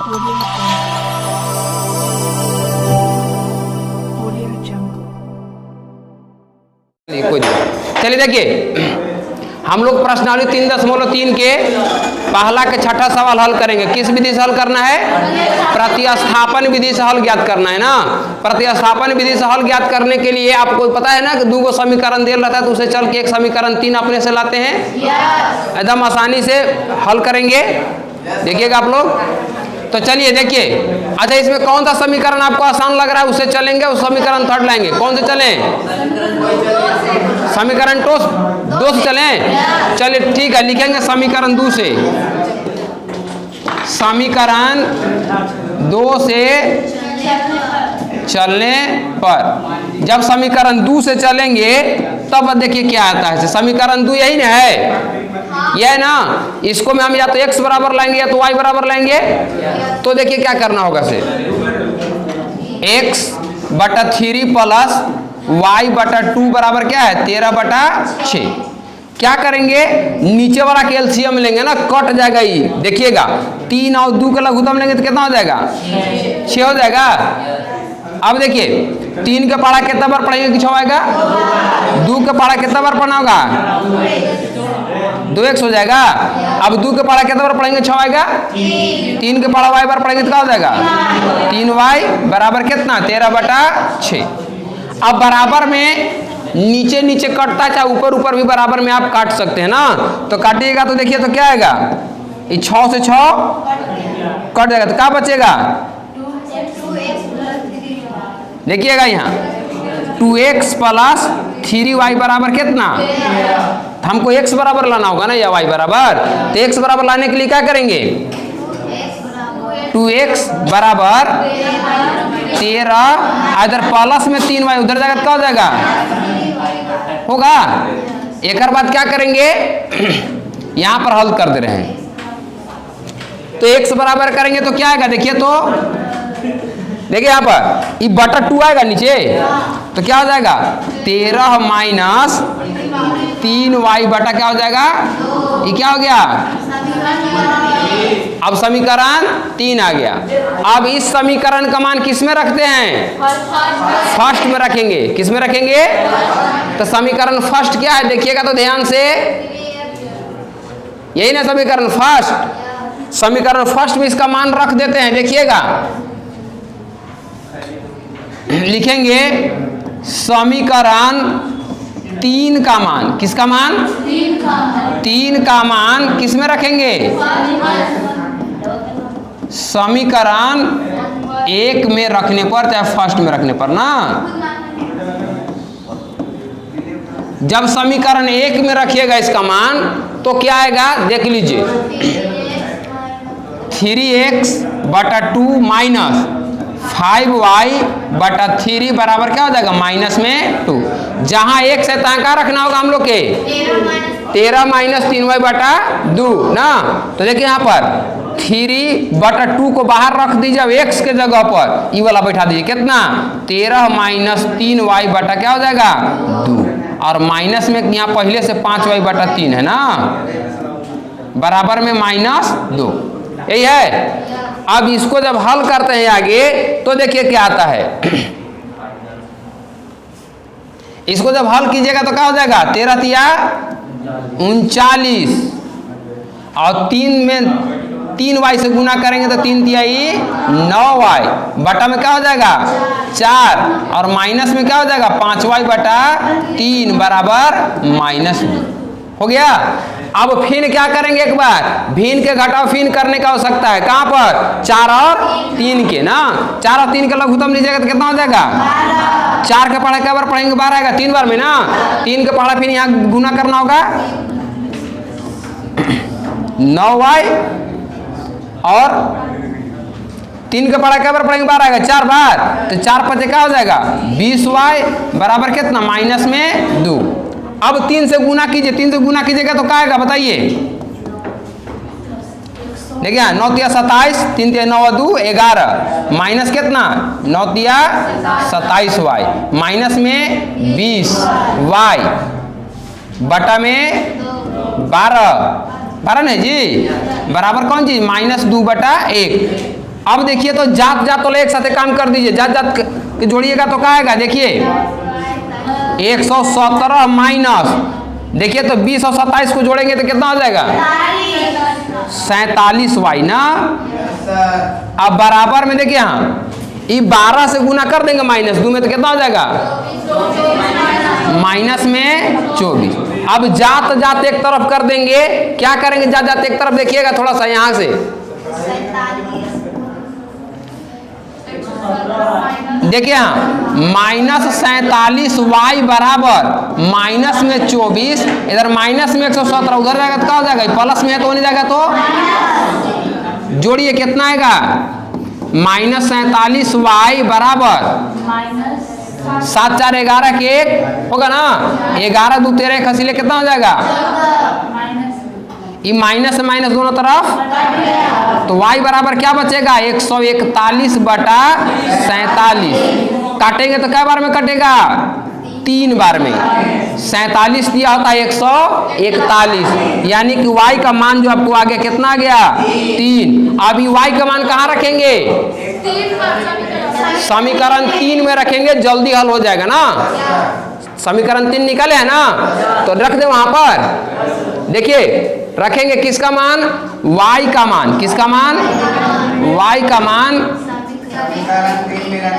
कोई चलिए देखिए, हम लोग प्रश्नावली 3.3 के पहला के छठा सवाल हल करेंगे। किस विधि से हल करना है? प्रतिस्थापन विधि से हल ज्ञात करना है ना। प्रतिस्थापन विधि से हल ज्ञात करने के लिए आपको पता है ना कि दो समीकरण दिया रहता है, तो उसे चल के एक समीकरण 3 अपने से लाते हैं, एकदम आसानी से हल करेंगे। देखिएगा आप लोग। तो चलिए देखिए, अच्छा इसमें कौन सा समीकरण आपको आसान लग रहा है उससे चलेंगे, उस समीकरण थर्ड लाएंगे। कौन से चलें? समीकरण 2 से चलें। चलिए ठीक है, लिखेंगे समीकरण 2 से। समीकरण 2 से चलने पर, जब समीकरण 2 से चलेंगे तब देखिए क्या आता है। समीकरण 2 यही ना है, यह है ना। इसको में हम या तो x बराबर लाएंगे या तो y बराबर लाएंगे। तो देखिए क्या करना होगा से, x/3 प्लस y/2 बराबर क्या है 13/6। क्या करेंगे, नीचे वाला के एलसीएम लेंगे ना, कट जाएगा ये। देखिएगा 3 और 2 का लघुत्तम लेंगे तो कितना हो जाएगा? 6 हो जाएगा। अब देखिए 3 के पढ़ा कितना बार पढ़ेंगे कि 6 आएगा? 2 के पढ़ा कितना बार पढ़ना होगा? 2x हो जाएगा। अब 2 के पढ़ा कितना बार पढ़ेंगे? 6 आएगा। 3 के पढ़ा y बार पढ़ेंगे तो क्या हो जाएगा? 3y बराबर कितना? 13/6। अब बराबर में नीचे नीचे कटता है, चाहे ऊपर ऊपर भी बराबर में आप काट सकते हैं ना। तो काटिएगा तो देखिए तो क्या आएगा, ये 6 से 6 कट जाएगा, तो क्या बचेगा? देखिएगा यहाँ 2x प्लस 3y बराबर कितना? हमको x बराबर लाना होगा ना या y बराबर। तो x बराबर लाने के लिए क्या करेंगे, 2x बराबर 13, इधर प्लस में 3y उधर जाएगा, क्या हो जाएगा? होगा। एक बाद क्या करेंगे, यहां पर हल कर दे रहे हैं। तो x बराबर करेंगे तो क्या आएगा, देखिए तो देखिए यहाँ पर ये बटा 2 आएगा नीचे, तो क्या हो जाएगा 13 माइनस 3y बटा क्या हो जाएगा, ये क्या हो गया? अब समीकरण 3 आ गया। अब इस समीकरण का मान किस में रखते हैं? फर्स्ट में रखेंगे। किस में रखेंगे? तो समीकरण फर्स्ट क्या है देखिएगा तो ध्यान से, यही ना समीकरण फर्स्ट। समीकरण फर्स्ट में इसका मान रख देते हैं। देखिएगा लिखेंगे समीकरण 3 का मान, किसका मान? 3 का मान किस में रखेंगे? समीकरण 1 में रखने पर, चाहे फर्स्ट में रखने पर ना। जब समीकरण 1 में रखिएगा इसका मान तो क्या आएगा देख लीजिए, 3x/2 माइनस 5y/3 बराबर क्या हो जाएगा? माइनस में 2। जहां x है तहां क्या रखना होगा हम लोग के? 13 माइनस 3y/2 ना। तो देखिए यहाँ पर 3/2 को बाहर रख दीजिए, अब x के जगह पर ये वाला बैठा दीजिए, कितना? 13 माइनस 3y बटा क्या हो जाएगा? 2। और माइनस में यहाँ पहले से 5y/3 है ना, बराबर में -2, यही है। अब इसको जब हल करते हैं आगे तो देखिए क्या आता है। इसको जब हल कीजिएगा तो क्या हो जाएगा? 13 तिया 39 और 3 में 3y से गुना करेंगे तो 3 तिया 9y बटा में क्या हो जाएगा? 4 और माइनस में क्या हो जाएगा? 5y/3 बराबर -2 हो गया। अब फिर क्या करेंगे, एक बार भिन्न के घटाव फिर करने का आवश्यकता है। कहां पर? 4 और 3 के ना। 4 और 3 का लघुत्तम लीजिएगा तो कितना हो जाएगा? 4 के पढ़ा क्या बार पढ़ेंगे? 12 आएगा 3 बार में ना। 3 के पढ़ा फिर यहाँ गुना करना होगा 9y और 3 के पढ़ा क्या बार पढ़ेंगे? 12 आएगा 4 बार, तो 4 5 क्या हो जाएगा? 20y बराबर कितना? माइनस में 2। अब 3 से गुना कीजिए, 3 से गुना कीजिएगा तो क्या आएगा बताइए? देखिए 9 तिया 27, 3 तिया 9 2 11 माइनस कितना? 9 तिया 27y माइनस में 20y बटा में 12 नहीं जी, बराबर कौन चीज? -2/1। अब देखिए तो जात जात वाले एक साथ काम कर दीजिए, जात जात के जोड़िएगा तो क्या आएगा, देखिए 117 माइनस, देखिए तो 20 और 27 को जोड़ेंगे तो कितना हो जाएगा 47y ना। अब बराबर में देखिए हाँ ये 12 से गुना कर देंगे माइनस 2 में तो कितना हो जाएगा माइनस में 24। अब जात जात एक तरफ कर देंगे, क्या करेंगे जात जात एक तरफ, देखिएगा थोड़ा सा यहां से देखिए हाँ -47y बराबर माइनस में 24, इधर माइनस में 117, उधर जाएगा तो क्या हो जाएगा, प्लस में है तो नहीं जाएगा तो जोड़िए कितना आएगा -47y बराबर 7 4 11 के 1 होगा ना, 11 2 13 खसीले कितना हो जाएगा, ये माइनस से माइनस दोनों तरफ, तो y बराबर क्या बचेगा 141 बटा 47, काटेंगे तो क्या बार में कटेगा 3 बार में, 47 दिया होता है 141, यानी कि y का मान जो आपको आ गया कितना आ गया 3। अब ये y का मान कहाँ रखेंगे, समीकरण 3 में रखेंगे, जल्दी हल हो जाएगा ना। समीकरण 3 निकले है ना, तो रख दे वहां पर, देखिए रखेंगे किसका मान, y का मान, किसका मान y का मान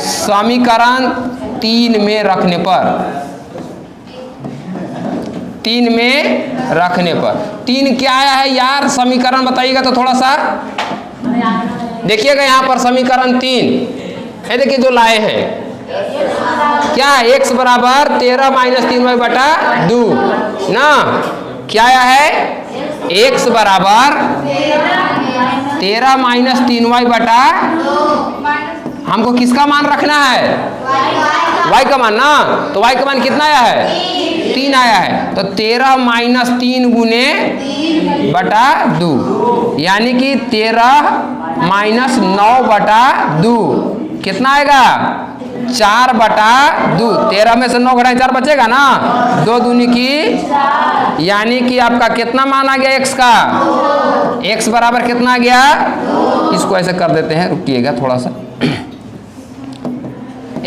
समीकरण 3 में रखने पर, 3 में रखने पर 3 क्या आया है यार, समीकरण बताइएगा तो थोड़ा सा देखिएगा यहाँ पर समीकरण 3 है, देखिए जो लाए हैं क्या x बराबर 13 माइनस 3y बटा 2 ना, क्या आया है x बराबर 13 माइनस 3y बटा, हमको किसका मान रखना है y का मान ना, तो y का मान कितना आया है 3 आया है, तो 13 माइनस 3 गुने बटा 2, यानी कि 13 माइनस 9 बटा 2 कितना आएगा 4 बटा 2, 13 में से 9 घटाए 4 बचेगा ना, 2 दूनी की, यानी कि आपका कितना मान आ गया x का, x बराबर कितना आ गया, इसको ऐसे कर देते हैं, रुकिएगा थोड़ा सा,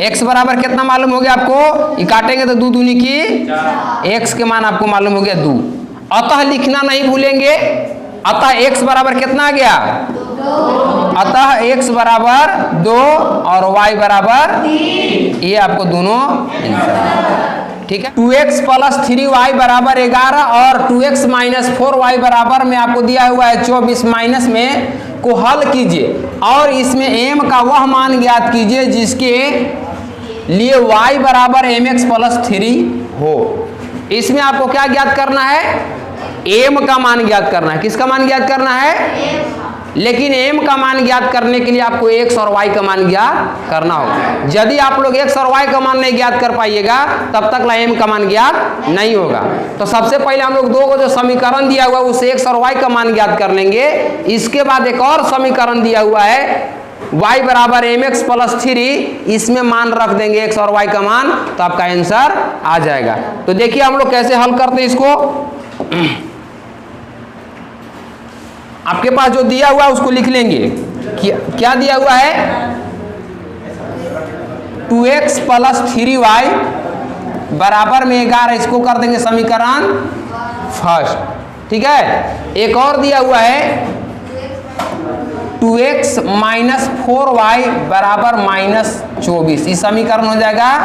x बराबर कितना मालूम हो गया आपको, ये काटेंगे तो 2 दूनी की, x के मान आपको मालूम हो गया 2, अतः लिखना नहीं भूलेंगे, अतः x बराबर कितना आ गया, अतः x बराबर 2 और y बराबर, ये आपको दोनों ठीक है। 2x प्लस 3y बराबर 11 और 2x माइनस 4y बराबर में आपको दिया हुआ है 24, माइनस में को हल कीजिए और इसमें m का वह मान ज्ञात कीजिए जिसके लिए y बराबर mx प्लस 3 हो। इसमें आपको क्या ज्ञात करना है, m का मान ज्ञात करना है, किसका मान ज्ञात करना है, लेकिन m का मान ज्ञात करने के लिए आपको x और y का मान ज्ञात करना होगा। यदि आप लोग x और y का मान नहीं ज्ञात कर पाइएगा तब तक m का मान ज्ञात नहीं होगा। तो सबसे पहले हम लोग दो को जो समीकरण दिया हुआ है उसे x और y का मान ज्ञात कर लेंगे, इसके बाद एक और समीकरण दिया हुआ है y बराबर mx प्लस 3, इसमें मान रख देंगे x और y का मान, तो आपका आंसर आ जाएगा। तो देखिए हम लोग कैसे हल करते हैं इसको, आपके पास जो दिया हुआ है उसको लिख लेंगे, क्या दिया हुआ है 2x प्लस 3y बराबर में 11, इसको कर देंगे समीकरण फर्स्ट, ठीक है। एक और दिया हुआ है 2x माइनस 4y बराबर माइनस 24, इस समीकरण हो जाएगा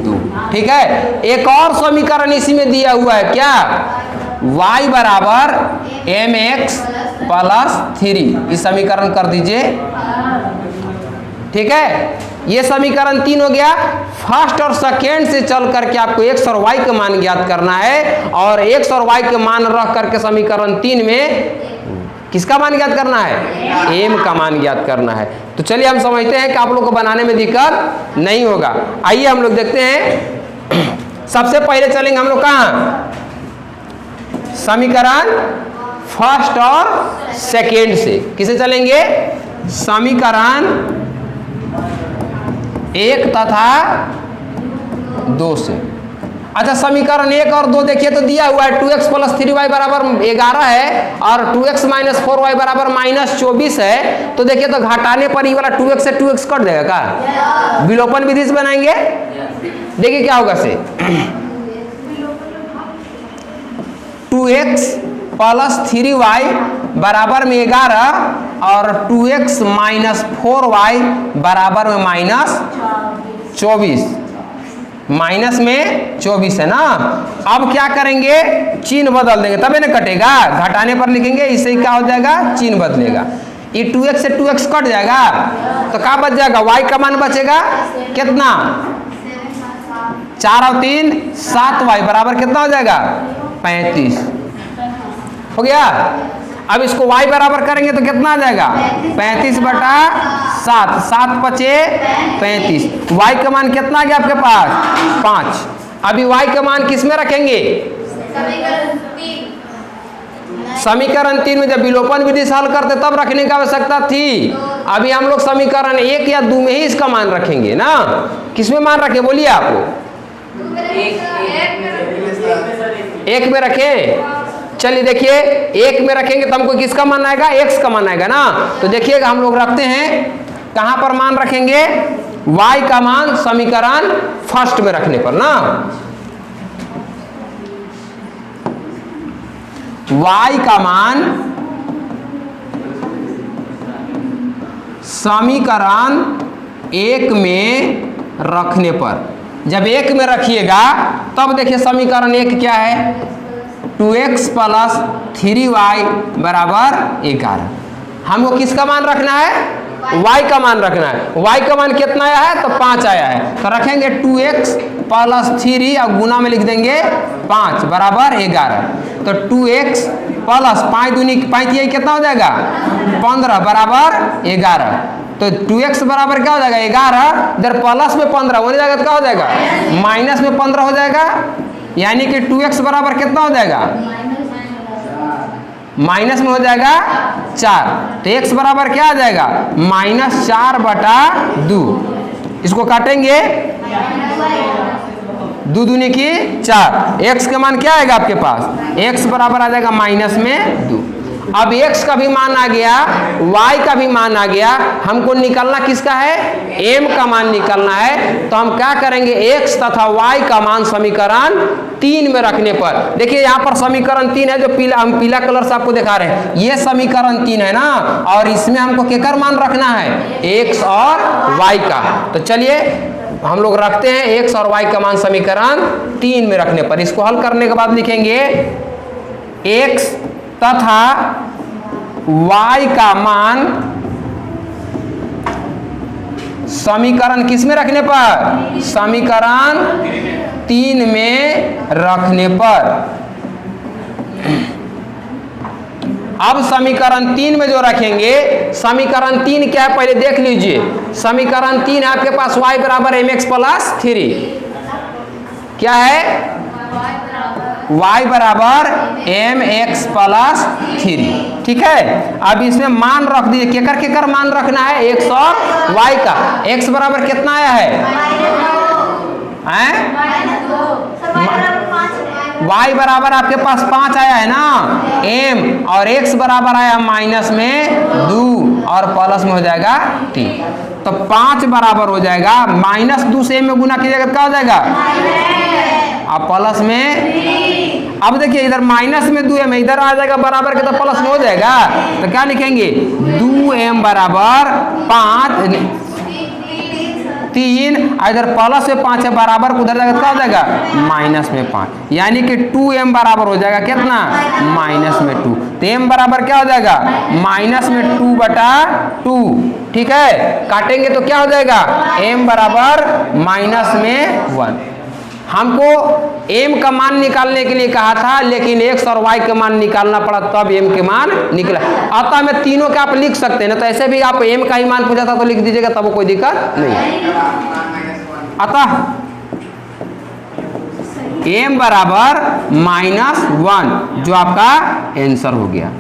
2, ठीक है। एक और समीकरण इसी में दिया हुआ है, क्या y बराबर mx प्लस 3, इस समीकरण कर दीजिए, ठीक है। ये समीकरण 3 हो गया। फर्स्ट और सेकेंड से चल करके आपको x और y का मान ज्ञात करना है और x और y के मान रख करके समीकरण 3 में किसका मान ज्ञात करना है, m का मान ज्ञात करना है। तो चलिए हम समझते हैं कि आप लोग को बनाने में दिक्कत नहीं होगा। आइए हम लोग देखते हैं, सबसे पहले चलेंगे हम लोग कहाँ, समीकरण फर्स्ट और सेकेंड से। किसे चलेंगे, समीकरण 1 तथा 2 से। अच्छा समीकरण 1 और 2 देखिए तो दिया हुआ है 2x प्लस 3y बराबर 11 है और 2x माइनस 4y बराबर माइनस 24 है। तो देखिए तो घटाने पर ये वाला 2x से 2x कट जाएगा क्या? विलोपन विधि से बनाएंगे। देखिए क्या होगा से 2x प्लस 3y बराबर में 11 और 2x माइनस 4y बराबर में माइनस 24, माइनस में 24 है ना। अब क्या करेंगे, चिन्ह बदल देंगे तभी ना कटेगा। घटाने पर लिखेंगे, इससे क्या हो जाएगा, चिन्ह बदलेगा। ये 2x से 2x कट जाएगा तो क्या बच जाएगा, y का मान बचेगा कितना, 4 और 3 7y बराबर कितना हो जाएगा 35 हो गया। अब इसको y बराबर करेंगे तो कितना आ जाएगा 35 बटा 7, 7 पचे 35। y का मान कितना आ गया आपके पास 5। अभी y का मान किस में रखेंगे, समीकरण 3 में। जब विलोपन विधि से हल करते तब रखने की आवश्यकता थी। अभी हम लोग समीकरण 1 या 2 में ही इसका मान रखेंगे ना। किस में मान रखे बोलिए आप, 1 में रखें। चलिए देखिए 1 में रखेंगे तो हमको किसका मान आएगा, x का मान आएगा ना। तो देखिएगा हम लोग रखते हैं कहां पर मान रखेंगे, y का मान समीकरण फर्स्ट में रखने पर ना। y का मान समीकरण 1 में रखने पर, जब 1 में रखिएगा तब देखिए समीकरण 1 क्या है, 2x प्लस 3y बराबर 11। हमको किसका मान रखना है, y का मान रखना है। y का मान कितना आया है तो 5 आया है, तो रखेंगे 2x प्लस 3 और गुना में लिख देंगे 5 बराबर 11। तो 2x प्लस 5 दूनी 5 कितना हो जाएगा 15 बराबर 11। तो 2x बराबर क्या हो जाएगा 11, इधर प्लस में 15 हो जाएगा तो क्या हो जाएगा माइनस में 15 हो जाएगा। यानी कि 2x बराबर कितना हो जाएगा, माइनस में हो जाएगा 4। तो x बराबर क्या आ जाएगा -4 बटा 2। इसको काटेंगे, 2 दूनी की 4, x का मान क्या आएगा आपके पास, x बराबर आ जाएगा माइनस में 2। अब x का भी मान आ गया, y का भी मान आ गया। हमको निकालना किसका है, m का मान निकालना है। तो हम क्या करेंगे, x तथा y का मान समीकरण 3 में रखने पर, देखिए यहाँ पर समीकरण 3 है जो पीला, हम पीला कलर से आपको दिखा रहे हैं, ये समीकरण 3 है ना। और इसमें हमको केकर मान रखना है, x और y का। तो चलिए हम लोग रखते हैं x और y का मान समीकरण 3 में रखने पर। इसको हल करने के बाद लिखेंगे x तथा y का मान समीकरण किस में रखने पर, समीकरण 3 में रखने पर। अब समीकरण 3 में जो रखेंगे, समीकरण 3 क्या है पहले देख लीजिए। समीकरण 3 है आपके पास y बराबर mx प्लस 3, क्या है y बराबर mx प्लस 3, ठीक है। अब इसमें मान रख दीजिए, केकर केकर मान रखना है, x और y का। x बराबर कितना आया है, y बराबर आपके पास 5 आया है ना, m और x बराबर आया माइनस में 2 और प्लस में हो जाएगा 3। तो 5 बराबर हो जाएगा -2 से m में गुना कीजिएगा तो क्या हो जाएगा, अब प्लस में, अब देखिए इधर माइनस में 2m में इधर आ जाएगा बराबर के, तो प्लस में हो जाएगा। तो क्या लिखेंगे 2m बराबर 5 3, इधर प्लस में 5 है बराबर उधर जाएगा तो क्या हो जाएगा माइनस में 5। यानी कि 2m बराबर हो जाएगा कितना, माइनस में 2। तो m बराबर क्या हो जाएगा माइनस में 2 बटा 2, ठीक है। काटेंगे तो क्या हो जाएगा m बराबर माइनस में 1। हमको m का मान निकालने के लिए कहा था, लेकिन x और y का मान निकालना पड़ा तब m के मान निकला। अतः में तीनों के आप लिख सकते हैं ना, तो ऐसे भी आप m का ही मान पूछा था तो लिख दीजिएगा, तब कोई दिक्कत नहीं। अतः m बराबर -1 जो आपका आंसर हो गया।